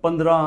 15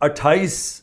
28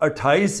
28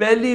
1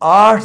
8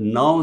9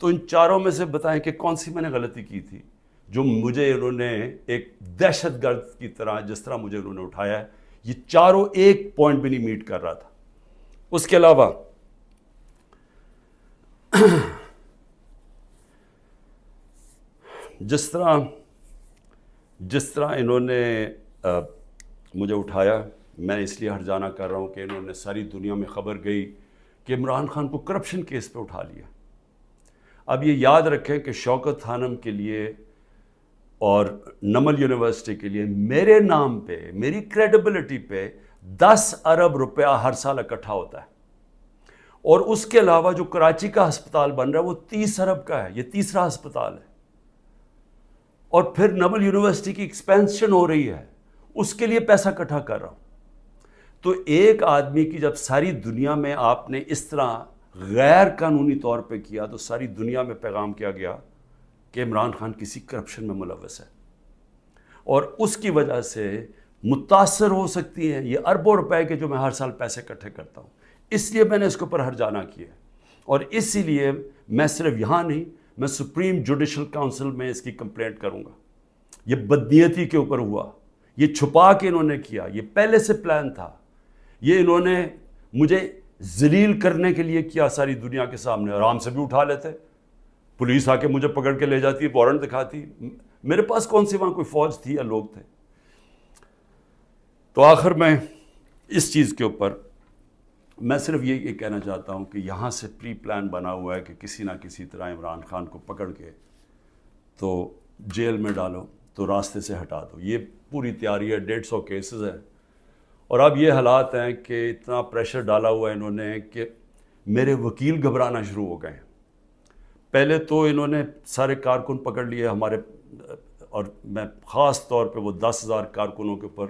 تو ان چاروں میں سے بتائیں کہ کون سی میں نے غلطی کی تھی جو مجھے انہوں نے ایک دہشت گرد کی طرح جس طرح مجھے انہوں نے اٹھایا ہے، یہ چاروں ایک پوائنٹ بھی نہیں میٹ کر رہا تھا۔ اس کے علاوہ جس طرح انہوں نے مجھے اٹھایا، میں اس لیے ہرجانہ کر رہا ہوں کہ انہوں نے ساری دنیا میں خبر گئی کہ عمران خان کو کرپشن کیس پہ اٹھا لیا۔ اب یہ یاد رکھیں کہ شوکت خانم کے لیے اور نمل یونیورسٹی کے لیے میرے نام پہ، میری کریڈیبلٹی پہ 10 ارب روپیہ ہر سال اکٹھا ہوتا ہے، اور اس کے علاوہ جو کراچی کا ہسپتال بن رہا ہے وہ 30 ارب کا ہے، یہ تیسرا ہسپتال ہے، اور پھر نمل یونیورسٹی کی ایکسپینشن ہو رہی ہے، اس کے لیے پیسہ اکٹھا کر رہا ہوں۔ تو ایک آدمی کی جب ساری دنیا میں آپ نے اس طرح غیر قانونی طور پہ کیا تو ساری دنیا میں پیغام کیا گیا کہ عمران خان کسی کرپشن میں ملوث ہے، اور اس کی وجہ سے متاثر ہو سکتی ہیں یہ اربوں روپے کے جو میں ہر سال پیسے اکٹھے کرتا ہوں۔ اس لیے میں نے اس کے اوپر ہرجانہ کیا ہے، اور اسی لیے میں صرف یہاں نہیں، میں سپریم جوڈیشل کاؤنسل میں اس کی کمپلینٹ کروں گا۔ یہ بدنیتی کے اوپر ہوا، یہ چھپا کے انہوں نے کیا، یہ پہلے سے پلان تھا، یہ انہوں نے مجھے ذلیل کرنے کے لیے کیا ساری دنیا کے سامنے۔ آرام سے بھی اٹھا لیتے، پولیس آ کے مجھے پکڑ کے لے جاتی، وارنٹ دکھاتی، میرے پاس کون سی وہاں کوئی فوج تھی یا لوگ تھے۔ تو آخر میں اس چیز کے اوپر میں صرف یہ کہنا چاہتا ہوں کہ یہاں سے پری پلان بنا ہوا ہے کہ کسی نہ کسی طرح عمران خان کو پکڑ کے تو جیل میں ڈالو، تو راستے سے ہٹا دو۔ یہ پوری تیاری ہے، 150 کیسز ہیں، اور اب یہ حالات ہیں کہ اتنا پریشر ڈالا ہوا ہے انہوں نے کہ میرے وکیل گھبرانا شروع ہو گئے ہیں۔ پہلے تو انہوں نے سارے کارکن پکڑ لیے ہمارے، اور میں خاص طور پہ وہ 10,000 کارکنوں کے اوپر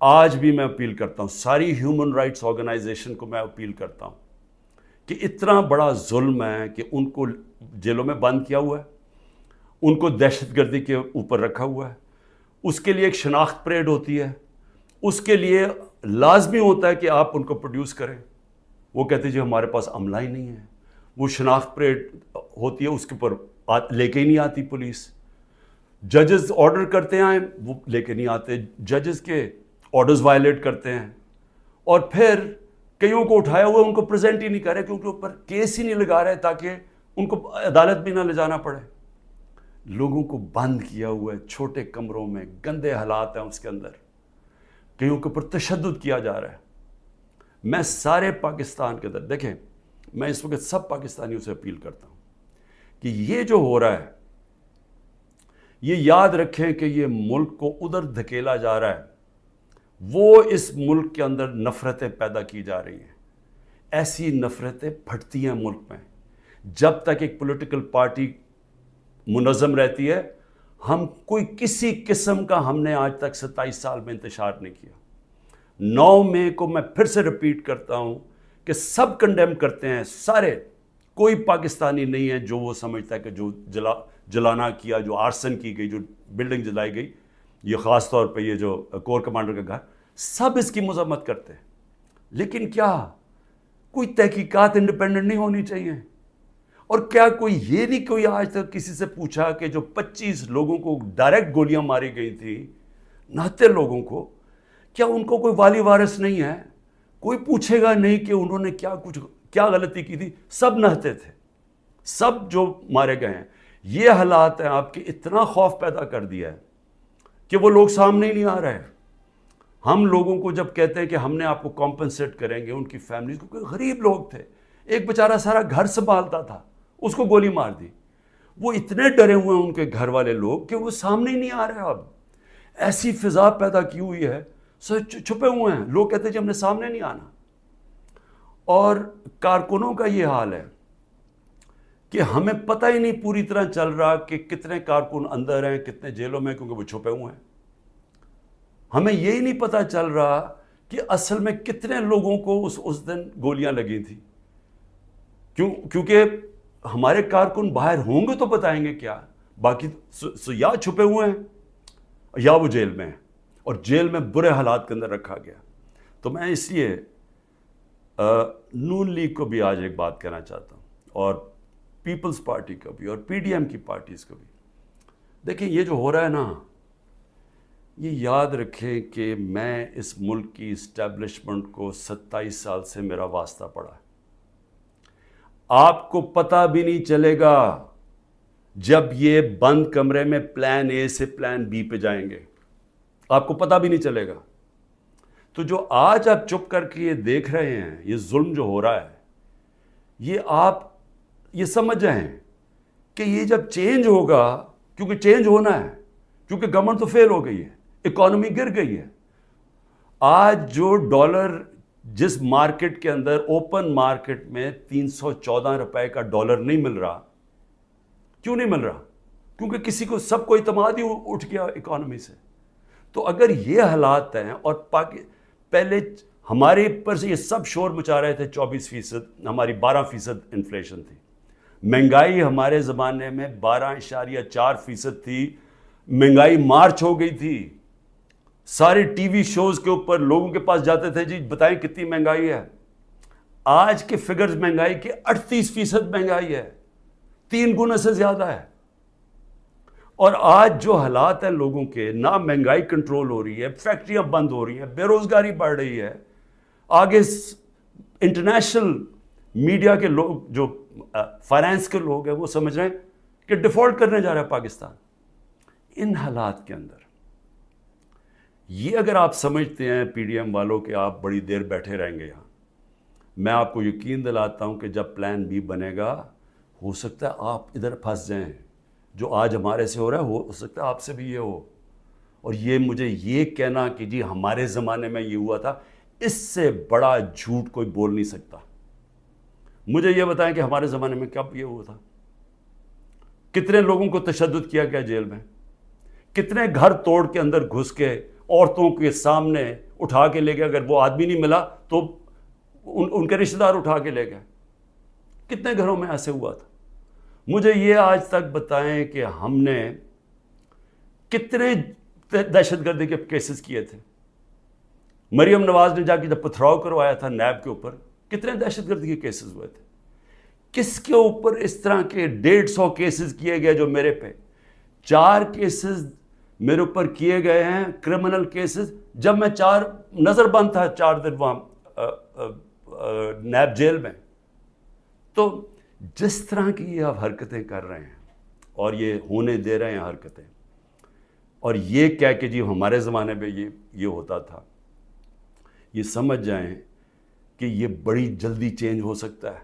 آج بھی میں اپیل کرتا ہوں، ساری ہیومن رائٹس آرگنائزیشن کو میں اپیل کرتا ہوں کہ اتنا بڑا ظلم ہے کہ ان کو جیلوں میں بند کیا ہوا ہے، ان کو دہشت گردی کے اوپر رکھا ہوا ہے، اس کے لیے ایک شناخت پریڈ ہوتی ہے، اس کے لیے لازمی ہوتا ہے کہ آپ ان کو پروڈیوس کریں۔ وہ کہتے جی ہمارے پاس عملہ ہی نہیں ہے، وہ شناخت پریڈ ہوتی ہے، اس کے اوپر لے کے ہی نہیں آتی پولیس۔ ججز آرڈر کرتے ہیں وہ لے کے نہیں آتے، ججز کے آرڈرز وائلیٹ کرتے ہیں، اور پھر کئیوں کو اٹھایا ہوا ان کو پریزنٹ ہی نہیں کر رہے کیونکہ اوپر کیس ہی نہیں لگا رہے تاکہ ان کو عدالت بھی نہ لے جانا پڑے۔ لوگوں کو بند کیا ہوا ہے چھوٹے کمروں میں، گندے حالات ہیں اس کے اندر، کئیوں کے اوپر تشدد کیا جا رہا ہے۔ میں سارے پاکستان کے اندر، دیکھیں میں اس وقت سب پاکستانیوں سے اپیل کرتا ہوں کہ یہ جو ہو رہا ہے یہ یاد رکھیں کہ یہ ملک کو ادھر دھکیلا جا رہا ہے، وہ اس ملک کے اندر نفرتیں پیدا کی جا رہی ہیں، ایسی نفرتیں پھٹتی ہیں ملک میں۔ جب تک ایک پولیٹیکل پارٹی منظم رہتی ہے، ہم کوئی کسی قسم کا ہم نے آج تک 27 سال میں انتشار نہیں کیا۔ 9 مئی کو میں پھر سے ریپیٹ کرتا ہوں کہ سب کنڈیم کرتے ہیں، سارے، کوئی پاکستانی نہیں ہے جو وہ سمجھتا ہے کہ جو جلانا کیا، جو آرسن کی گئی، جو بلڈنگ جلائی گئی، یہ خاص طور پہ یہ جو کور کمانڈر کا گھر، سب اس کی مذمت کرتے ہیں۔ لیکن کیا کوئی تحقیقات انڈیپینڈنٹ نہیں ہونی چاہیے؟ اور کیا کوئی یہ نہیں کوئی آج تک کسی سے پوچھا کہ جو 25 لوگوں کو ڈائریکٹ گولیاں ماری گئی تھی، نہتے لوگوں کو، کیا ان کو کوئی والی وارث نہیں ہے؟ کوئی پوچھے گا نہیں کہ انہوں نے کیا غلطی کی تھی؟ سب نہتے تھے، سب جو مارے گئے ہیں۔ یہ حالات ہیں آپ کے اتنا خوف پیدا کر دیا ہے کہ وہ لوگ سامنے ہی نہیں آ رہے۔ ہم لوگوں کو جب کہتے ہیں کہ ہم نے آپ کو کمپنسیٹ کریں گے، ان کی فیملیز کو، کوئی غریب لوگ تھے، ایک بیچارہ سارا گھر سنبھالتا تھا، اس کو گولی مار دی، وہ اتنے ڈرے ہوئے ہیں ان کے گھر والے لوگ کہ وہ سامنے ہی نہیں آ رہے۔ اب ایسی فضا پیدا کی ہوئی ہے، چھپے ہوئے ہیں، لوگ کہتے ہیں جی ہم نے سامنے نہیں آنا۔ اور کارکنوں کا یہ حال ہے کہ ہمیں پتہ ہی نہیں پوری طرح چل رہا کہ کتنے کارکن اندر ہیں، کتنے جیلوں میں، کیونکہ وہ چھپے ہوئے ہیں۔ ہمیں یہی نہیں پتہ چل رہا کہ اصل میں کتنے لوگوں کو اس دن گولیاں لگی تھی، کیونکہ ہمارے کارکن باہر ہوں گے تو بتائیں گے کیا، باقی یا چھپے ہوئے ہیں یا وہ جیل میں ہیں، اور جیل میں برے حالات کے اندر رکھا گیا۔ تو میں اس لیے نون لیگ کو بھی آج ایک بات کہنا چاہتا ہوں، اور پیپلز پارٹی کا بھی اور پی ڈی ایم کی پارٹیز کا بھی. دیکھیں یہ جو ہو رہا ہے نا، یہ یاد رکھیں کہ میں اس ملک کی اسٹیبلشمنٹ کو 27 سال سے میرا واسطہ پڑا ہے. آپ کو پتہ بھی نہیں چلے گا جب یہ بند کمرے میں پلان اے سے پلان بی پہ جائیں گے، آپ کو پتہ بھی نہیں چلے گا. تو جو آج آپ چپ کر کے یہ دیکھ رہے ہیں، یہ ظلم جو ہو رہا ہے، یہ آپ یہ سمجھ جائیں کہ یہ جب چینج ہوگا، کیونکہ چینج ہونا ہے، کیونکہ گورنمنٹ تو فیل ہو گئی ہے، اکانومی گر گئی ہے. آج جو ڈالر جس مارکیٹ کے اندر اوپن مارکیٹ میں 314 روپے کا ڈالر نہیں مل رہا، کیوں نہیں مل رہا؟ کیونکہ کسی کو سب کو اعتماد ہی اٹھ گیا اکانومی سے. تو اگر یہ حالات ہیں اور پہلے ہمارے پر سے یہ سب شور مچا رہے تھے 24%، ہماری 12% انفلیشن تھی. مہنگائی ہمارے زمانے میں 12.4% تھی. مہنگائی مارچ ہو گئی تھی. سارے ٹی وی شوز کے اوپر لوگوں کے پاس جاتے تھے، جی بتائیں کتنی مہنگائی ہے. آج کے فگرز مہنگائی کے 38% مہنگائی ہے، 3 گنا سے زیادہ ہے. اور آج جو حالات ہیں لوگوں کے، نہ مہنگائی کنٹرول ہو رہی ہے، فیکٹریاں بند ہو رہی ہیں، بے روزگاری بڑھ رہی ہے. آگے انٹرنیشنل میڈیا کے لوگ، جو فائنانس کے لوگ ہیں، وہ سمجھ رہے ہیں کہ ڈیفالٹ کرنے جا رہا ہے پاکستان. ان حالات کے اندر یہ اگر آپ سمجھتے ہیں پی ڈی ایم والوں کہ آپ بڑی دیر بیٹھے رہیں گے یہاں، میں آپ کو یقین دلاتا ہوں کہ جب پلان بی بنے گا، ہو سکتا ہے آپ ادھر پھنس جائیں. جو آج ہمارے سے ہو رہا ہے ہو سکتا ہے آپ سے بھی یہ ہو. اور یہ مجھے یہ کہنا کہ جی ہمارے زمانے میں یہ ہوا تھا، اس سے بڑا جھوٹ کوئی بول نہیں سکتا. مجھے یہ بتائیں کہ ہمارے زمانے میں کب یہ ہوا تھا؟ کتنے لوگوں کو تشدد کیا گیا جیل میں؟ کتنے گھر توڑ کے اندر گھس کے عورتوں کے سامنے اٹھا کے لے گئے؟ اگر وہ آدمی نہیں ملا تو ان کے رشتہ دار اٹھا کے لے گئے. کتنے گھروں میں ایسے ہوا تھا؟ مجھے یہ آج تک بتائیں کہ ہم نے کتنے دہشت گردی کے کیسز کیے تھے. مریم نواز نے جا کے جب پتھراؤ کروایا تھا نیب کے اوپر، کتنے دہشت گردی کے کیسز ہوئے تھے. کس کے اوپر اس طرح کے 150 کیسز کیے گئے جو میرے پہ 4 کیسز میرے اوپر کیے گئے ہیں، کرمنل کیسز، جب میں نظر بند تھا 4 دن وہاں نیب جیل میں. تو جس طرح کی یہ آپ حرکتیں کر رہے ہیں اور یہ ہونے دے رہے ہیں حرکتیں، اور یہ کہہ کہ جی ہمارے زمانے میں یہ ہوتا تھا، یہ سمجھ جائیں کہ یہ بڑی جلدی چینج ہو سکتا ہے.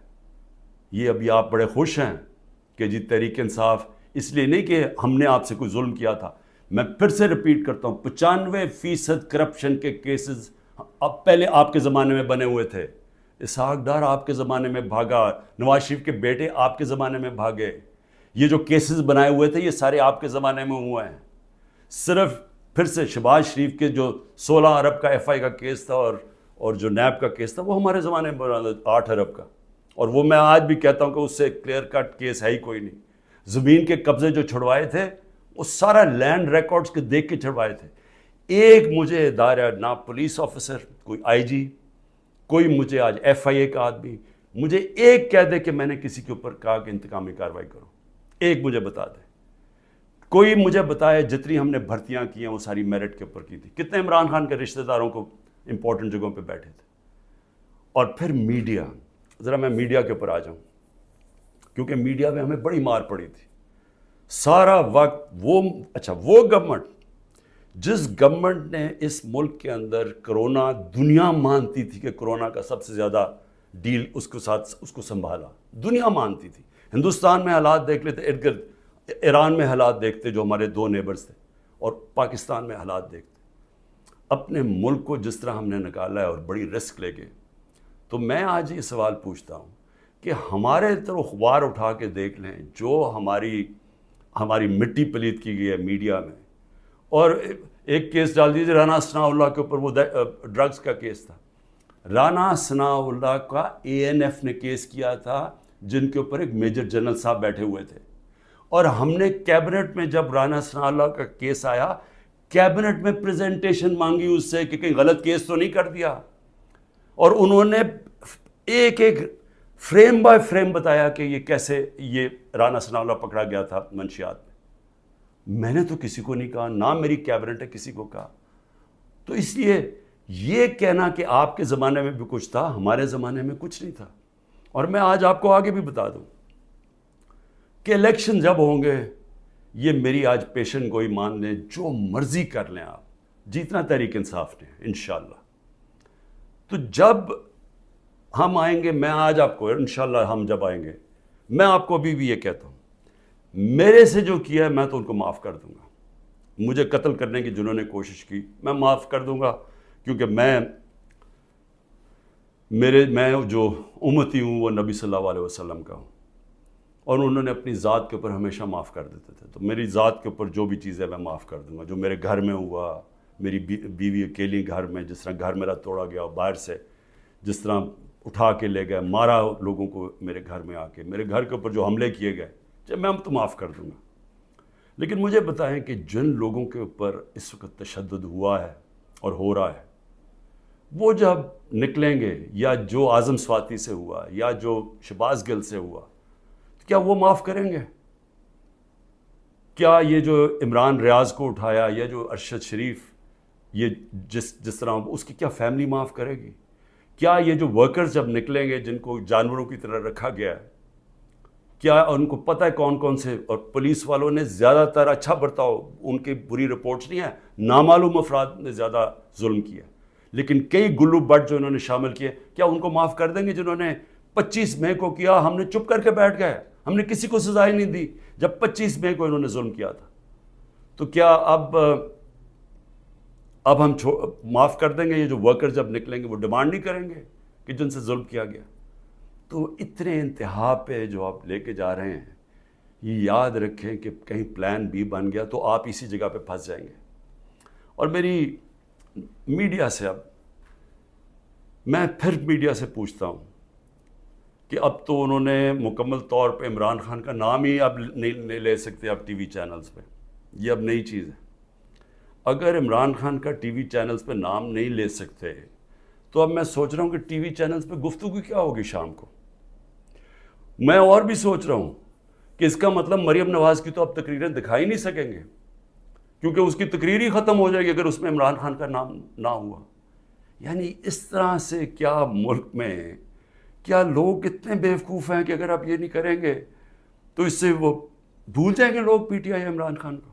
یہ ابھی آپ بڑے خوش ہیں کہ جی تحریک انصاف، اس لیے نہیں کہ ہم نے آپ سے کوئی ظلم کیا تھا. میں پھر سے ریپیٹ کرتا ہوں، 95% کرپشن کے کیسز اب پہلے آپ کے زمانے میں بنے ہوئے تھے. اسحاق ڈار آپ کے زمانے میں بھاگا، نواز شریف کے بیٹے آپ کے زمانے میں بھاگے. یہ جو کیسز بنائے ہوئے تھے یہ سارے آپ کے زمانے میں ہوئے ہیں. صرف پھر سے شہباز شریف کے جو 16 ارب کا ایف آئی کا کیس تھا اور جو نیب کا کیس تھا، وہ ہمارے زمانے میں بنا 8 ارب کا. اور وہ میں آج بھی کہتا ہوں کہ اس سے کلیئر کٹ کیس ہے ہی کوئی نہیں. زمین کے قبضے جو چھڑوائے تھے وہ سارا لینڈ ریکارڈز کے دیکھ کے چھڑوائے تھے. ایک مجھے ادارہ، نہ پولیس آفیسر، کوئی آئی جی، کوئی مجھے آج ایف آئی اے کا آدمی مجھے ایک کہہ دے کہ میں نے کسی کے اوپر کہا کہ انتقامی کارروائی کرو، ایک مجھے بتا دے. کوئی مجھے بتائے جتنی ہم نے بھرتیاں کی ہیں وہ ساری میرٹ کے اوپر کی تھی. کتنے عمران خان کے رشتہ داروں کو امپورٹنٹ جگہوں پہ بیٹھے تھے. اور پھر میڈیا، ذرا میں میڈیا کے اوپر آ جاؤں، کیونکہ میڈیا میں ہمیں بڑی مار پڑی تھی سارا وقت. وہ گورنمنٹ، جس گورنمنٹ نے اس ملک کے اندر کرونا، دنیا مانتی تھی کہ کرونا کا سب سے زیادہ ڈیل اس کو سنبھالا، دنیا مانتی تھی. ہندوستان میں حالات دیکھ لیتے، ارد گرد ایران میں حالات دیکھتے جو ہمارے 2 نیبرز تھے، اور پاکستان میں حالات دیکھتے. اپنے ملک کو جس طرح ہم نے نکالا ہے اور بڑی رسک لے کے، تو میں آج یہ سوال پوچھتا ہوں کہ ہمارے طرف اخبار اٹھا کے دیکھ لیں جو ہماری مٹی پلیت کی گئی ہے میڈیا میں. اور ایک کیس ڈال دیجیے رانا ثناء اللہ کے اوپر، وہ ڈرگز کا کیس تھا. رانا ثناء اللہ کا اے این ایف نے کیس کیا تھا، جن کے اوپر ایک میجر جنرل صاحب بیٹھے ہوئے تھے. اور ہم نے کیبنٹ میں جب رانا ثناء اللہ کا کیس آیا، کیبنٹ میں پریزنٹیشن مانگی اس سے کہ کہیں غلط کیس تو نہیں کر دیا. اور انہوں نے ایک فریم بائی فریم بتایا کہ یہ کیسے یہ رانا ثناءاللہ پکڑا گیا تھا منشیات میں نے تو کسی کو نہیں کہا، نہ میری کیبنٹ نے کسی کو کہا. تو اس لیے یہ کہنا کہ آپ کے زمانے میں بھی کچھ تھا، ہمارے زمانے میں کچھ نہیں تھا. اور میں آج آپ کو آگے بھی بتا دوں کہ الیکشن جب ہوں گے، یہ میری آج پیشن گوئی مان لیں، جو مرضی کر لیں آپ، جیتنا تحریک انصاف نے انشاءاللہ. تو جب ہم آئیں گے، میں آج آپ کو انشاءاللہ ہم جب آئیں گے، میں آپ کو ابھی بھی یہ کہتا ہوں، میرے سے جو کیا ہے میں تو ان کو معاف کر دوں گا. مجھے قتل کرنے کی جنہوں نے کوشش کی میں معاف کر دوں گا، کیونکہ میں جو امتی ہوں وہ نبی صلی اللہ علیہ وسلم کا ہوں، اور انہوں نے اپنی ذات کے اوپر ہمیشہ معاف کر دیتے تھے. تو میری ذات کے اوپر جو بھی چیزیں میں معاف کر دوں گا. جو میرے گھر میں ہوا، میری بیوی اکیلی گھر میں، جس طرح گھر میرا توڑا گیا باہر سے، جس طرح اٹھا کے لے گئے، مارا لوگوں کو میرے گھر میں آ کے، میرے گھر کے اوپر جو حملے کیے گئے، جب میں تو معاف کر دوں گا. لیکن مجھے بتائیں کہ جن لوگوں کے اوپر اس وقت تشدد ہوا ہے اور ہو رہا ہے، وہ جب نکلیں گے، یا جو اعظم سواتی سے ہوا، یا جو شہباز گل سے ہوا، تو کیا وہ معاف کریں گے؟ کیا یہ جو عمران ریاض کو اٹھایا، یا جو ارشد شریف، یہ جس طرح اس کی کیا فیملی معاف کرے گی؟ کیا یہ جو ورکرز جب نکلیں گے جن کو جانوروں کی طرح رکھا گیا ہے، کیا ان کو پتہ ہے کون کون سے؟ اور پولیس والوں نے زیادہ تر اچھا برتاؤ، ان کی بری رپورٹس نہیں ہیں، نامعلوم افراد نے زیادہ ظلم کیا، لیکن کئی گلو بٹ جو انہوں نے شامل کیے، کیا ان کو معاف کر دیں گے؟ جنہوں نے 25 مئی کو کیا، ہم نے چپ کر کے بیٹھ گئے، ہم نے کسی کو سزا ہی نہیں دی جب 25 مئی کو انہوں نے ظلم کیا تھا. تو کیا اب ہم معاف کر دیں گے؟ یہ جو ورکر جب نکلیں گے وہ ڈیمانڈ نہیں کریں گے کہ جن سے ظلم کیا گیا؟ تو اتنے انتہا پہ جو آپ لے کے جا رہے ہیں، یہ یاد رکھیں کہ کہیں پلان بی بن گیا تو آپ اسی جگہ پہ پھنس جائیں گے. اور میری میڈیا سے، اب میں پھر میڈیا سے پوچھتا ہوں کہ اب تو انہوں نے مکمل طور پہ عمران خان کا نام ہی اب نہیں لے سکتے اب ٹی وی چینلز پہ، یہ اب نئی چیز ہے. اگر عمران خان کا ٹی وی چینلز پہ نام نہیں لے سکتے تو اب میں سوچ رہا ہوں کہ ٹی وی چینلز پہ گفتگو کیا ہوگی شام کو. میں اور بھی سوچ رہا ہوں کہ اس کا مطلب مریم نواز کی تو اب تقریریں دکھائی نہیں سکیں گے، کیونکہ اس کی تقریر ہی ختم ہو جائے گی اگر اس میں عمران خان کا نام نہ ہوا. یعنی اس طرح سے کیا ملک میں، کیا لوگ اتنے بیوقوف ہیں کہ اگر آپ یہ نہیں کریں گے تو اس سے وہ بھول جائیں گے لوگ P T I Imran Khan کو.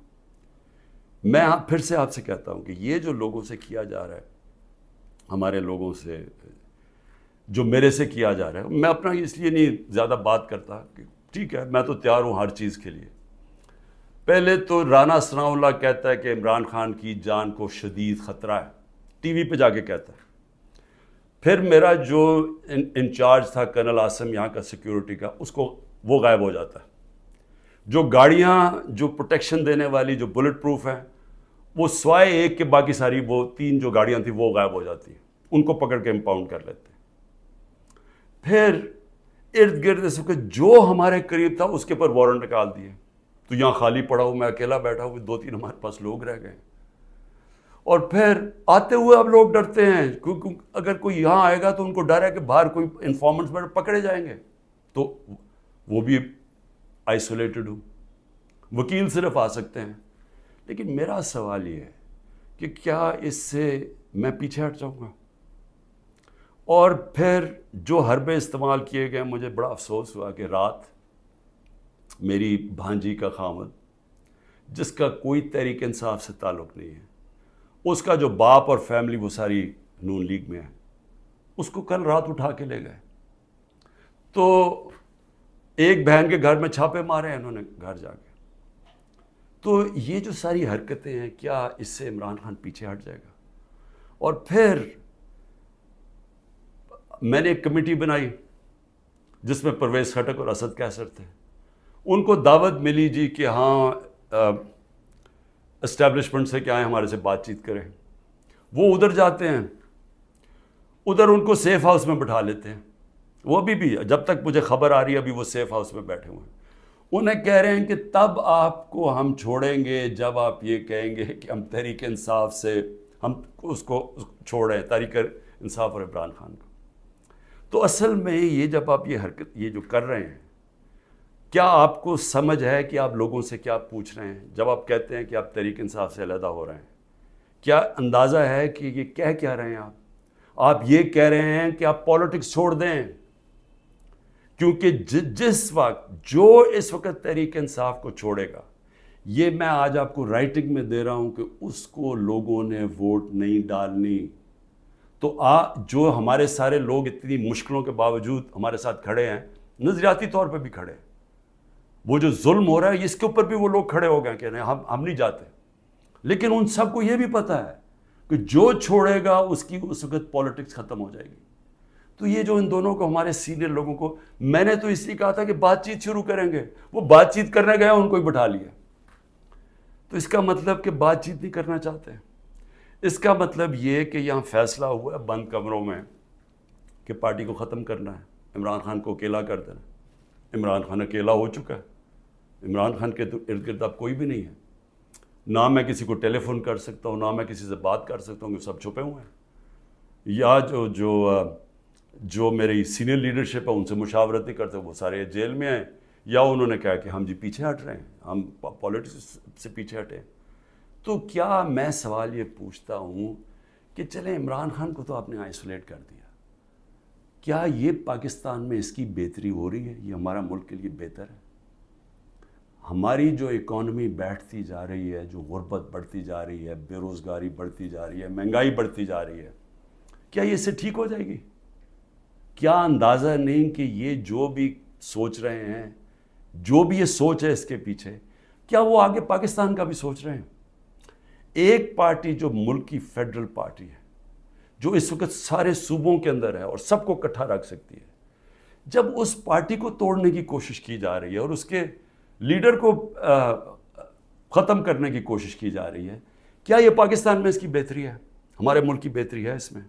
میں پھر سے آپ سے کہتا ہوں کہ یہ جو لوگوں سے کیا جا رہا ہے، ہمارے لوگوں سے جو میرے سے کیا جا رہا ہے، میں اپنا اس لیے نہیں زیادہ بات کرتا کہ ٹھیک ہے میں تو تیار ہوں ہر چیز کے لیے. پہلے تو رانا ثناءاللہ کہتا ہے کہ عمران خان کی جان کو شدید خطرہ ہے، ٹی وی پہ جا کے کہتا ہے. پھر میرا جو انچارج تھا کرنل عاصم یہاں کا سیکیورٹی کا، وہ غائب ہو جاتا ہے. جو گاڑیاں جو پروٹیکشن دینے والی جو بلٹ پروف ہیں، وہ سوائے ایک کے باقی ساری وہ 3 جو گاڑیاں تھیں وہ غائب ہو جاتی ہیں، ان کو پکڑ کے امپاؤنڈ کر لیتے ہیں. پھر ارد گرد اس وقت جو ہمارے قریب تھا اس کے پر وارنٹ نکال دیے، تو یہاں خالی پڑا ہوں، میں اکیلا بیٹھا ہوں، 2-3 ہمارے پاس لوگ رہ گئے. اور پھر آتے ہوئے اب لوگ ڈرتے ہیں، کیونکہ اگر کوئی یہاں آئے گا تو ان کو ڈر ہے کہ باہر کوئی انفارمنٹس پکڑے جائیں گے، تو وہ بھی آئسولیٹڈ ہوں، وکیل صرف آ سکتے ہیں. لیکن میرا سوال یہ ہے کہ کیا اس سے میں پیچھے ہٹ جاؤں گا؟ اور پھر جو حربے استعمال کیے گئے، مجھے بڑا افسوس ہوا کہ رات میری بھانجی کا خامد، جس کا کوئی تحریک انصاف سے تعلق نہیں ہے، اس کا جو باپ اور فیملی وہ ساری نون لیگ میں ہے، اس کو کل رات اٹھا کے لے گئے. تو ایک بہن کے گھر میں چھاپے مارے ہیں انہوں نے گھر جا کے. تو یہ جو ساری حرکتیں ہیں، کیا اس سے عمران خان پیچھے ہٹ جائے گا؟ اور پھر میں نے ایک کمیٹی بنائی جس میں پرویز خٹک اور اسد کیسر تھے. ان کو دعوت ملی جی کہ ہاں اسٹیبلشمنٹ سے کیا ہے ہمارے سے بات چیت کریں. وہ ادھر جاتے ہیں، ادھر ان کو سیف ہاؤس میں بٹھا لیتے ہیں. وہ بھی جب تک مجھے خبر آ رہی ہے ابھی وہ سیف ہاؤس میں بیٹھے ہوئے ہیں. انہیں کہہ رہے ہیں کہ تب آپ کو ہم چھوڑیں گے جب آپ یہ کہیں گے کہ ہم تحریک انصاف سے ہم اس کو چھوڑیں، تحریک انصاف اور عمران خان کو. تو اصل میں یہ جب آپ یہ حرکت یہ جو کر رہے ہیں، کیا آپ کو سمجھ ہے کہ آپ لوگوں سے کیا پوچھ رہے ہیں؟ جب آپ کہتے ہیں کہ آپ تحریک انصاف سے علیحدہ ہو رہے ہیں، کیا اندازہ ہے کہ یہ کہہ کیا رہے ہیں آپ یہ کہہ رہے ہیں کہ آپ پالیٹکس چھوڑ دیں، کیونکہ جس وقت جو اس وقت تحریک انصاف کو چھوڑے گا، یہ میں آج آپ کو رائٹنگ میں دے رہا ہوں کہ اس کو لوگوں نے ووٹ نہیں ڈالنی، تو جو ہمارے سارے لوگ اتنی مشکلوں کے باوجود ہمارے ساتھ کھڑے ہیں، نظریاتی طور پہ بھی کھڑے ہیں، وہ جو ظلم ہو رہا ہے اس کے اوپر بھی وہ لوگ کھڑے ہو گئے کہ ہم نہیں جاتے، لیکن ان سب کو یہ بھی پتہ ہے کہ جو چھوڑے گا اس کی اس وقت پالیٹکس ختم ہو جائے گی۔ تو یہ جو ان دونوں کو، ہمارے سینئر لوگوں کو، میں نے تو اس لیے کہا تھا کہ بات چیت شروع کریں گے، وہ بات چیت کرنے گیا ان کو ہی بٹھا لیا، تو اس کا مطلب کہ بات چیت نہیں کرنا چاہتے۔ اس کا مطلب یہ کہ یہاں فیصلہ ہوا ہے بند کمروں میں کہ پارٹی کو ختم کرنا ہے، عمران خان کو اکیلا کر دینا۔ عمران خان اکیلا ہو چکا ہے، عمران خان کے ارد گرد اب کوئی بھی نہیں ہے، نہ میں کسی کو ٹیلی فون کر سکتا ہوں، نہ میں کسی سے بات کر سکتا ہوں، کہ سب چھپے ہوئے ہیں، یا جو میری سینئر لیڈرشپ ہے ان سے مشاورت نہیں کرتے، وہ سارے جیل میں ہیں، یا انہوں نے کہا کہ ہم جی پیچھے ہٹ رہے ہیں، ہم پالیٹکس سے پیچھے ہٹیں۔ تو کیا میں سوال یہ پوچھتا ہوں کہ چلیں عمران خان کو تو آپ نے آئسولیٹ کر دیا، کیا یہ پاکستان میں اس کی بہتری ہو رہی ہے؟ یہ ہمارا ملک کے لیے بہتر ہے؟ ہماری جو اکانومی بیٹھتی جا رہی ہے، جو غربت بڑھتی جا رہی ہے، بے روزگاری بڑھتی جا رہی ہے، مہنگائی بڑھتی جا رہی ہے، کیا یہ اس سے ٹھیک ہو جائے گی؟ کیا اندازہ نہیں کہ یہ جو بھی سوچ رہے ہیں، جو بھی یہ سوچ ہے اس کے پیچھے، کیا وہ آگے پاکستان کا بھی سوچ رہے ہیں؟ ایک پارٹی جو ملک کی فیڈرل پارٹی ہے، جو اس وقت سارے صوبوں کے اندر ہے اور سب کو اکٹھا رکھ سکتی ہے، جب اس پارٹی کو توڑنے کی کوشش کی جا رہی ہے اور اس کے لیڈر کو ختم کرنے کی کوشش کی جا رہی ہے، کیا یہ پاکستان میں اس کی بہتری ہے؟ ہمارے ملک کی بہتری ہے اس میں؟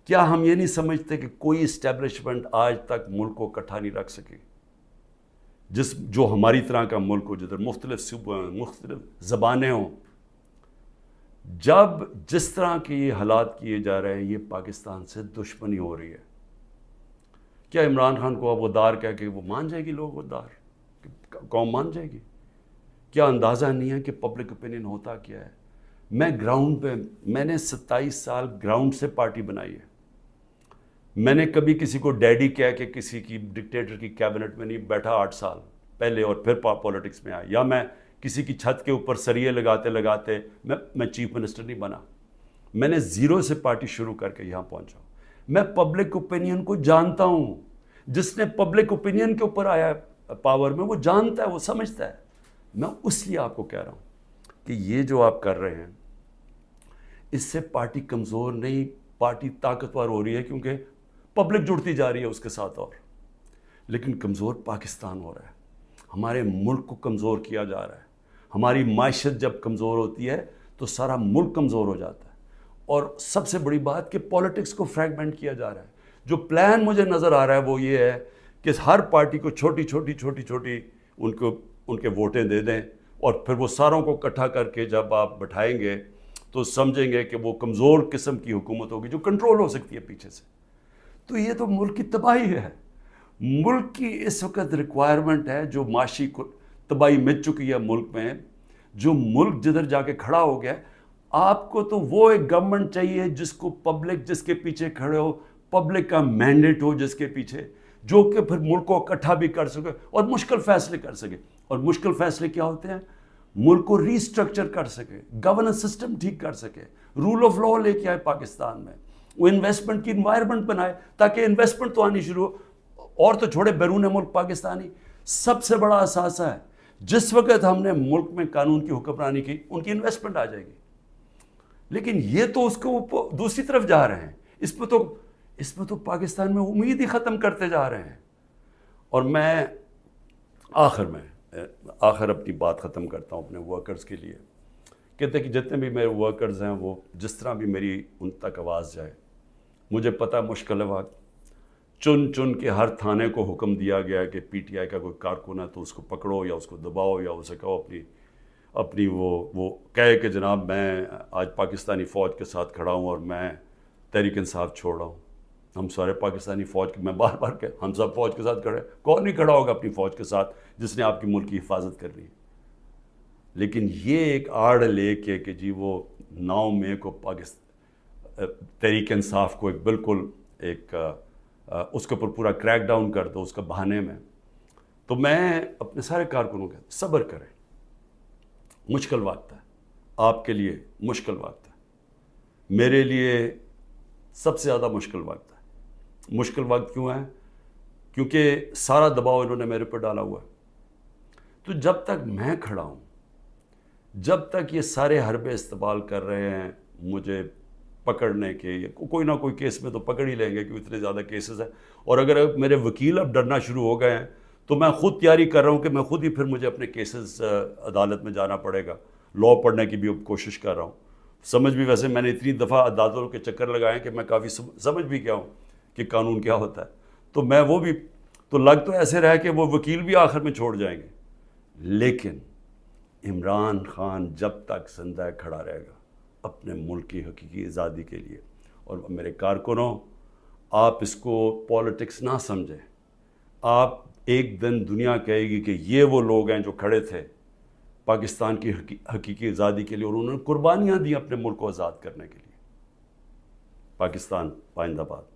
کیا ہم یہ نہیں سمجھتے کہ کوئی اسٹیبلشمنٹ آج تک ملک کو اکٹھا نہیں رکھ سکی، جو ہماری طرح کا ملک ہو، جدھر مختلف صوبے ہوں، مختلف زبانیں ہوں؟ جب جس طرح کے یہ حالات کیے جا رہے ہیں، یہ پاکستان سے دشمنی ہو رہی ہے، کیا عمران خان کو اب غدار کہہ کے وہ مان جائے گی؟ لوگ غدار قوم مان جائے گی؟ کیا اندازہ نہیں ہے کہ پبلک اوپینین ہوتا کیا ہے؟ میں گراؤنڈ پہ، میں نے 27 سال گراؤنڈ سے پارٹی بنائی ہے، میں نے کبھی کسی کو ڈیڈی کہہ کے کسی کی ڈکٹیٹر کی کیبنٹ میں نہیں بیٹھا 8 سال پہلے اور پھر پالیٹکس میں آیا، یا میں کسی کی چھت کے اوپر سریے لگاتے لگاتے میں چیف منسٹر نہیں بنا، میں نے زیرو سے پارٹی شروع کر کے یہاں پہنچا ہوں۔ میں پبلک اوپینین کو جانتا ہوں، جس نے پبلک اوپینین کے اوپر آیا پاور میں، وہ جانتا ہے، وہ سمجھتا ہے۔ میں اس لیے آپ کو کہہ رہا ہوں کہ یہ جو آپ کر رہے ہیں، اس سے پارٹی کمزور نہیں، پارٹی طاقتور ہو رہی ہے، کیونکہ پبلک جڑتی جا رہی ہے اس کے ساتھ، اور لیکن کمزور پاکستان ہو رہا ہے، ہمارے ملک کو کمزور کیا جا رہا ہے۔ ہماری معیشت جب کمزور ہوتی ہے تو سارا ملک کمزور ہو جاتا ہے، اور سب سے بڑی بات کہ پالیٹکس کو فریگمنٹ کیا جا رہا ہے۔ جو پلان مجھے نظر آ رہا ہے وہ یہ ہے کہ ہر پارٹی کو چھوٹی چھوٹی ان کے ووٹیں دے دیں، اور پھر وہ ساروں کو اکٹھا کر کے جب آپ بٹھائیں گے تو سمجھیں گے کہ وہ کمزور قسم کی حکومت ہوگی جو کنٹرول ہو سکتی ہے پیچھے سے۔ تو یہ تو ملک کی تباہی ہے، ملک کی اس وقت ریکوائرمنٹ ہے، جو معاشی تباہی مچ چکی ہے ملک میں، جو ملک جدھر جا کے کھڑا ہو گیا۔ آپ کو تو وہ ایک گورنمنٹ چاہیے جس کو پبلک، جس کے پیچھے کھڑے ہو، پبلک کا مینڈیٹ ہو جس کے پیچھے، جو کہ پھر ملک کو اکٹھا بھی کر سکے اور مشکل فیصلے کر سکے۔ اور مشکل فیصلے کیا ہوتے ہیں؟ ملک کو ری اسٹرکچر کر سکے، گورننس سسٹم ٹھیک کر سکے، رول آف لا لے کے آئے پاکستان میں، وہ انویسٹمنٹ کی انوائرمنٹ بنائے تاکہ انویسٹمنٹ تو آنی شروع ہو، اور تو چھوڑے بیرون ملک پاکستانی سب سے بڑا اثاثہ ہے۔ جس وقت ہم نے ملک میں قانون کی حکمرانی کی، ان کی انویسٹمنٹ آ جائے گی، لیکن یہ تو اس کو دوسری طرف جا رہے ہیں، اس میں تو پاکستان میں امید ہی ختم کرتے جا رہے ہیں۔ اور میں آخر اپنی بات ختم کرتا ہوں اپنے ورکرز کے لیے، کہتے ہیں کہ جتنے بھی میرے ورکرز ہیں وہ جس طرح بھی میری ان تک آواز جائے، مجھے پتہ مشکل ہے وقت، چن کے ہر تھانے کو حکم دیا گیا کہ پی ٹی آئی کا کوئی کارکن ہے تو اس کو پکڑو یا اس کو دباؤ یا اسے کہو اپنی وہ کہے کہ جناب میں آج پاکستانی فوج کے ساتھ کھڑا ہوں اور میں تحریک انصاف چھوڑ رہا ہوں۔ ہم سارے پاکستانی فوج کے، میں بار بار کہ ہم سب فوج کے ساتھ کھڑے، کون نہیں کھڑا ہوگا اپنی فوج کے ساتھ جس نے آپ کی ملک کی حفاظت کرنی ہے؟ لیکن یہ ایک آڑ لے کے کہ جی وہ 9 مئی کو تحریک انصاف کو ایک بالکل ایک اس کے اوپر پورا کریک ڈاؤن کر دو اس کا بہانے میں، تو میں اپنے سارے کارکنوں کے صبر کریں، مشکل وقت ہے، آپ کے لیے مشکل وقت ہے، میرے لیے سب سے زیادہ مشکل وقت ہے۔ مشکل وقت کیوں ہے؟ کیونکہ سارا دباؤ انہوں نے میرے پر ڈالا ہوا ہے۔ تو جب تک میں کھڑا ہوں، جب تک یہ سارے حربے استعمال کر رہے ہیں مجھے پکڑنے کے، کوئی نہ کوئی کیس میں تو پکڑ ہی لیں گے کیونکہ اتنے زیادہ کیسز ہیں، اور اگر میرے وکیل اب ڈرنا شروع ہو گئے ہیں تو میں خود تیاری کر رہا ہوں کہ میں خود ہی پھر مجھے اپنے کیسز عدالت میں جانا پڑے گا، لا پڑھنے کی بھی اب کوشش کر رہا ہوں۔ سمجھ بھی ویسے میں نے اتنی دفعہ عدالتوں کے چکر لگائے ہیں کہ میں کافی سمجھ بھی گیا ہوں کہ قانون کیا ہوتا ہے، تو میں وہ بھی تو لگ تو ایسے رہا کہ وہ وکیل بھی آخر میں چھوڑ جائیں گے، لیکن عمران خان جب تک زندہ کھڑا رہے گا اپنے ملک کی حقیقی آزادی کے لیے۔ اور میرے کارکنوں، آپ اس کو پولیٹکس نہ سمجھیں، آپ ایک دن دنیا کہے گی کہ یہ وہ لوگ ہیں جو کھڑے تھے پاکستان کی حقیقی آزادی کے لیے اور انہوں نے قربانیاں دی اپنے ملک کو آزاد کرنے کے لیے۔ پاکستان پائندہ باد۔